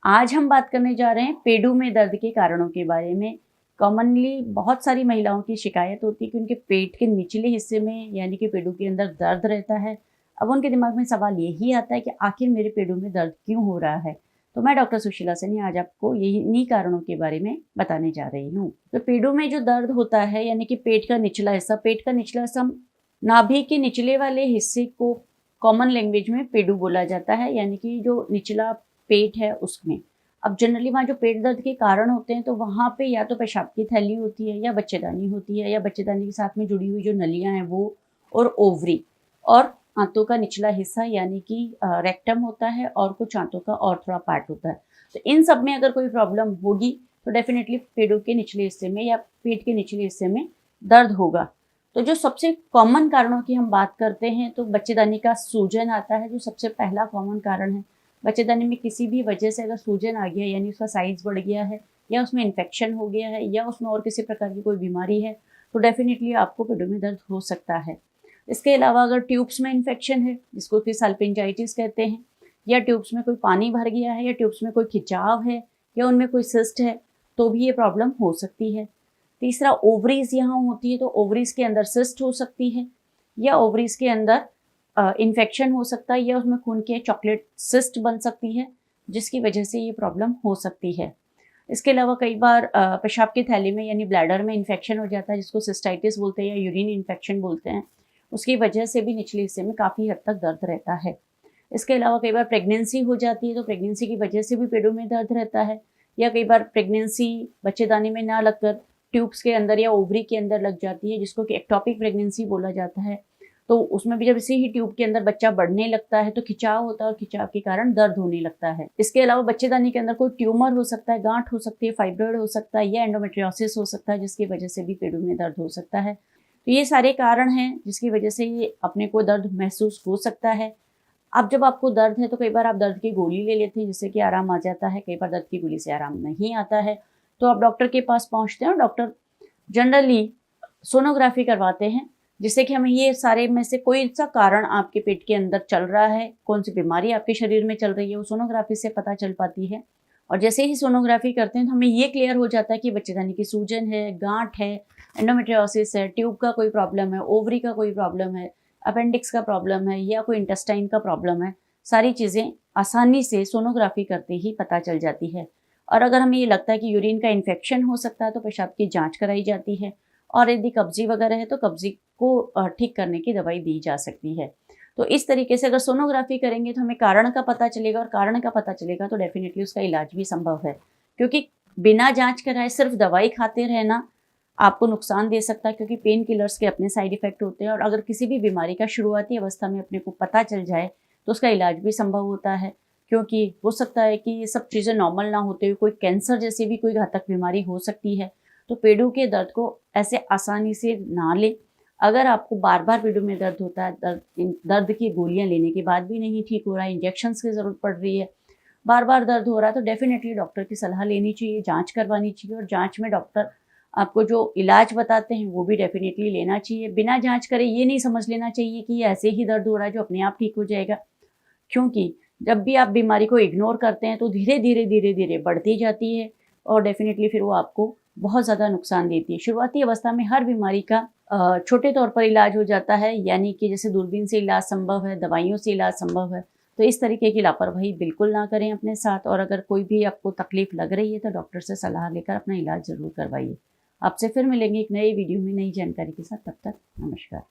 आज हम बात करने जा रहे हैं पेडू में दर्द के कारणों के बारे में। कॉमनली बहुत सारी महिलाओं की शिकायत होती है कि उनके पेट के निचले हिस्से में यानी कि पेडू के अंदर दर्द रहता है। अब उनके दिमाग में सवाल यही आता है कि आखिर मेरे पेडू में दर्द क्यों हो रहा है। तो मैं डॉक्टर सुशीला सैनी आज आपको यही इन्हीं कारणों के बारे में बताने जा रही हूँ। तो पेडू में जो दर्द होता है यानी कि पेट का निचला हिस्सा नाभि के निचले वाले हिस्से को कॉमन लैंग्वेज में पेडू बोला जाता है, यानी कि जो निचला पेट है उसमें। अब जनरली वहाँ जो पेट दर्द के कारण होते हैं तो वहाँ पे या तो पेशाब की थैली होती है या बच्चेदानी होती है या बच्चेदानी के साथ में जुड़ी हुई जो नलियाँ हैं वो, और ओवरी और आंतों का निचला हिस्सा यानी कि रेक्टम होता है, और कुछ आंतों का और थोड़ा पार्ट होता है। तो इन सब में अगर कोई प्रॉब्लम होगी तो डेफिनेटली पेड़ों के निचले हिस्से में या पेट के निचले हिस्से में दर्द होगा। तो जो सबसे कॉमन कारणों की हम बात करते हैं तो बच्चेदानी का सूजन आता है, जो सबसे पहला कॉमन कारण है। बच्चेदानी में किसी भी वजह से अगर सूजन आ गया यानी उसका साइज बढ़ गया है या उसमें इन्फेक्शन हो गया है या उसमें और किसी प्रकार की कोई बीमारी है तो डेफिनेटली आपको पेटों में दर्द हो सकता है। इसके अलावा अगर ट्यूब्स में इन्फेक्शन है जिसको कि सल्पिंजाइटिस कहते हैं, या ट्यूब्स में कोई पानी भर गया है या ट्यूब्स में कोई खिंचाव है या उनमें कोई सिस्ट है तो भी ये प्रॉब्लम हो सकती है। तीसरा, ओवरीज यहाँ होती है तो ओवरीज के अंदर सिस्ट हो सकती है या ओवरीज के अंदर इन्फेक्शन हो सकता है या उसमें खून के चॉकलेट सिस्ट बन सकती है जिसकी वजह से ये प्रॉब्लम हो सकती है। इसके अलावा कई बार पेशाब की थैली में यानी ब्लैडर में इन्फेक्शन हो जाता है जिसको सिस्टाइटिस बोलते हैं या यूरिन इन्फेक्शन बोलते हैं। उसकी वजह से भी निचले हिस्से में काफ़ी हद तक दर्द रहता है। इसके अलावा कई बार प्रेगनेंसी हो जाती है तो प्रेगनेंसी की वजह से भी पेटों में दर्द रहता है, या कई बार प्रेगनेंसी बच्चेदानी में ना लगकर ट्यूब्स के अंदर या ओवरी के अंदर लग जाती है जिसको कि एक्टोपिक प्रेगनेंसी बोला जाता है। तो उसमें भी जब इसी ही ट्यूब के अंदर बच्चा बढ़ने लगता है तो खिंचाव होता है और खिंचाव के कारण दर्द होने लगता है। इसके अलावा बच्चेदानी के अंदर कोई ट्यूमर हो सकता है, गांठ हो सकती है, फाइब्रॉइड हो सकता है या एंडोमेट्रियोसिस हो सकता है जिसकी वजह से भी पेटों में दर्द हो सकता है। तो ये सारे कारण हैं जिसकी वजह से ये अपने को दर्द महसूस हो सकता है। अब जब आपको दर्द है तो कई बार आप दर्द की गोली ले लेते हैं जिससे कि आराम आ जाता है, कई बार दर्द की गोली से आराम नहीं आता है तो आप डॉक्टर के पास पहुंचते हैं और डॉक्टर जनरली सोनोग्राफी करवाते हैं जिससे कि हमें ये सारे में से कोई सा कारण आपके पेट के अंदर चल रहा है, कौन सी बीमारी आपके शरीर में चल रही है वो सोनोग्राफी से पता चल पाती है। और जैसे ही सोनोग्राफी करते हैं तो हमें ये क्लियर हो जाता है कि बच्चेदानी की सूजन है, गांठ है, एंडोमेट्रियोसिस है, ट्यूब का कोई प्रॉब्लम है, ओवरी का कोई प्रॉब्लम है, अपेंडिक्स का प्रॉब्लम है या कोई इंटेस्टाइन का प्रॉब्लम है। सारी चीज़ें आसानी से सोनोग्राफी करते ही पता चल जाती है। और अगर हमें ये लगता है कि यूरिन का इन्फेक्शन हो सकता है तो पेशाब की जांच कराई जाती है, और यदि कब्जी वगैरह है तो कब्जी को ठीक करने की दवाई दी जा सकती है। तो इस तरीके से अगर सोनोग्राफी करेंगे तो हमें कारण का पता चलेगा, और कारण का पता चलेगा तो डेफिनेटली उसका इलाज भी संभव है, क्योंकि बिना जांच कराए सिर्फ दवाई खाते रहना आपको नुकसान दे सकता है, क्योंकि पेन किलर्स के अपने साइड इफ़ेक्ट होते हैं। और अगर किसी भी बीमारी का शुरुआती अवस्था में अपने को पता चल जाए तो उसका इलाज भी संभव होता है, क्योंकि हो सकता है कि ये सब चीज़ें नॉर्मल ना होते हुए कोई कैंसर जैसी भी कोई घातक बीमारी हो सकती है। तो पेड़ों के दर्द को ऐसे आसानी से ना लें। अगर आपको बार बार पेड़ों में दर्द होता है, दर्द की गोलियां लेने के बाद भी नहीं ठीक हो रहा है, इंजेक्शन्स की ज़रूरत पड़ रही है, बार बार दर्द हो रहा है, तो डेफिनेटली डॉक्टर की सलाह लेनी चाहिए, जांच करवानी चाहिए, और जांच में डॉक्टर आपको जो इलाज बताते हैं वो भी डेफिनेटली लेना चाहिए। बिना जांच करे ये नहीं समझ लेना चाहिए कि ये ऐसे ही दर्द हो रहा है जो अपने आप ठीक हो जाएगा, क्योंकि जब भी आप बीमारी को इग्नोर करते हैं तो धीरे धीरे बढ़ती जाती है और डेफिनेटली फिर वो आपको बहुत ज़्यादा नुकसान देती है। शुरुआती अवस्था में हर बीमारी का छोटे तौर पर इलाज हो जाता है, यानी कि जैसे दूरबीन से इलाज संभव है, दवाइयों से इलाज संभव है। तो इस तरीके की लापरवाही बिल्कुल ना करें अपने साथ, और अगर कोई भी आपको तकलीफ लग रही है तो डॉक्टर से सलाह लेकर अपना इलाज ज़रूर करवाइए। आपसे फिर मिलेंगे एक नए वीडियो में नई जानकारी के साथ, तब तक नमस्कार।